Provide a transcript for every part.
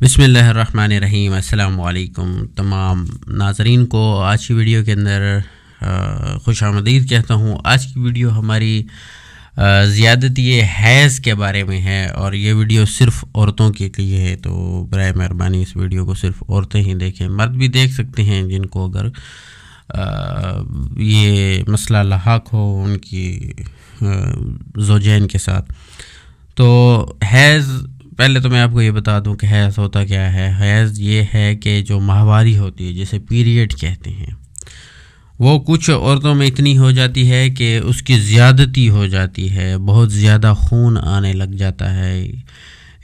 بسم اللہ الرحمن الرحیم۔ السلام علیکم تمام ناظرین کو آج کی ویڈیو کے اندر خوش آمدید کہتا ہوں۔ آج کی ویڈیو ہماری زیادتی حیض کے بارے میں ہے اور یہ ویڈیو صرف عورتوں کے لیے ہے، تو برائے مہربانی اس ویڈیو کو صرف عورتیں ہی دیکھیں، مرد بھی دیکھ سکتے ہیں جن کو اگر یہ مسئلہ لاحق ہو ان کی زوجین کے ساتھ۔ تو حیض، پہلے تو میں آپ کو یہ بتا دوں کہ حیض ہوتا کیا ہے۔ حیض یہ ہے کہ جو ماہواری ہوتی ہے، جسے پیریڈ کہتے ہیں، وہ کچھ عورتوں میں اتنی ہو جاتی ہے کہ اس کی زیادتی ہو جاتی ہے، بہت زیادہ خون آنے لگ جاتا ہے،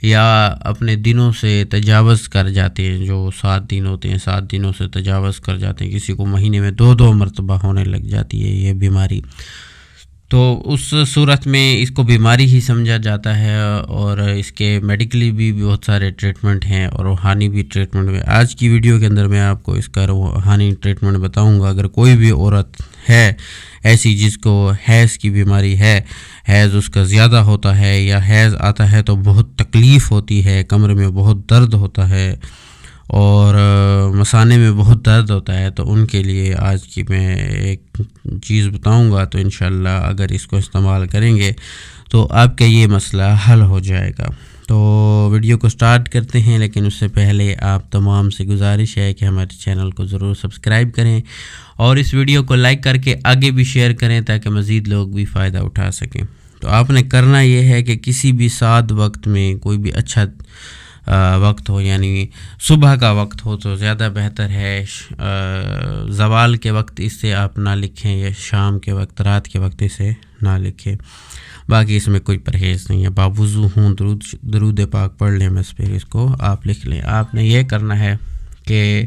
یا اپنے دنوں سے تجاوز کر جاتے ہیں۔ جو 7 دن ہوتے ہیں 7 دنوں سے تجاوز کر جاتے ہیں، کسی کو مہینے میں 2 مرتبہ ہونے لگ جاتی ہے یہ بیماری۔ تو اس صورت میں اس کو بیماری ہی سمجھا جاتا ہے، اور اس کے میڈیکلی بھی بہت سارے ٹریٹمنٹ ہیں اور روحانی بھی ٹریٹمنٹ میں۔ آج کی ویڈیو کے اندر میں آپ کو اس کا روحانی ٹریٹمنٹ بتاؤں گا۔ اگر کوئی بھی عورت ہے ایسی جس کو حیض کی بیماری ہے، حیض اس کا زیادہ ہوتا ہے یا حیض آتا ہے تو بہت تکلیف ہوتی ہے، کمر میں بہت درد ہوتا ہے اور مثانے میں بہت درد ہوتا ہے، تو ان کے لیے آج کی میں ایک چیز بتاؤں گا، تو انشاءاللہ اگر اس کو استعمال کریں گے تو آپ کا یہ مسئلہ حل ہو جائے گا۔ تو ویڈیو کو سٹارٹ کرتے ہیں، لیکن اس سے پہلے آپ تمام سے گزارش ہے کہ ہمارے چینل کو ضرور سبسکرائب کریں اور اس ویڈیو کو لائک کر کے آگے بھی شیئر کریں تاکہ مزید لوگ بھی فائدہ اٹھا سکیں۔ تو آپ نے کرنا یہ ہے کہ کسی بھی ساتھ وقت میں کوئی بھی اچھا وقت ہو، یعنی صبح کا وقت ہو تو زیادہ بہتر ہے، زوال کے وقت اس سے آپ نہ لکھیں، یا شام کے وقت، رات کے وقت اسے نہ لکھیں۔ باقی اس میں کوئی پرہیز نہیں ہے، باوضو ہوں درود پاک پڑھ لیں، بس پھر اس کو آپ لکھ لیں۔ آپ نے یہ کرنا ہے کہ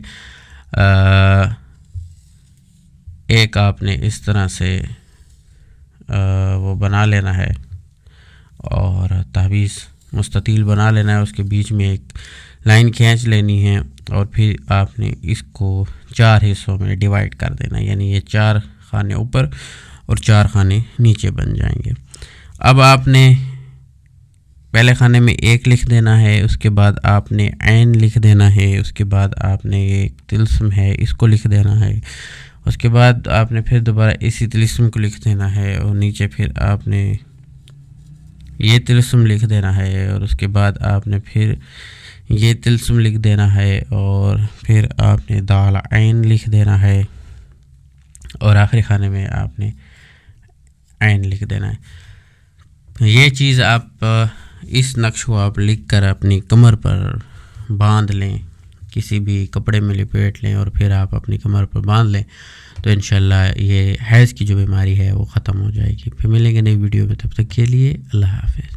ایک آپ نے اس طرح سے وہ بنا لینا ہے اور تعویذ مستطیل بنا لینا ہے، اس کے بیچ میں ایک لائن کھینچ لینی ہے اور پھر آپ نے اس کو 4 حصوں میں ڈیوائیڈ کر دینا ہے، یعنی یہ 4 خانے اوپر اور 4 خانے نیچے بن جائیں گے۔ اب آپ نے پہلے خانے میں 1 لکھ دینا ہے، اس کے بعد آپ نے عین لکھ دینا ہے، اس کے بعد آپ نے ایک طلسم ہے اس کو لکھ دینا ہے، اس کے بعد آپ نے پھر دوبارہ اسی طلسم کو لکھ دینا ہے، اور نیچے پھر آپ نے یہ طلسم لکھ دینا ہے، اور اس کے بعد آپ نے پھر یہ طلسم لکھ دینا ہے، اور پھر آپ نے دال عین لکھ دینا ہے، اور آخری خانے میں آپ نے عین لکھ دینا ہے۔ یہ چیز آپ اس نقش کو آپ لکھ کر اپنی کمر پر باندھ لیں، کسی بھی کپڑے میں لپیٹ لیں اور پھر آپ اپنی کمر پر باندھ لیں، تو انشاءاللہ یہ حیض کی جو بیماری ہے وہ ختم ہو جائے گی۔ پھر ملیں گے نئی ویڈیو میں، تب تک کے لیے اللہ حافظ۔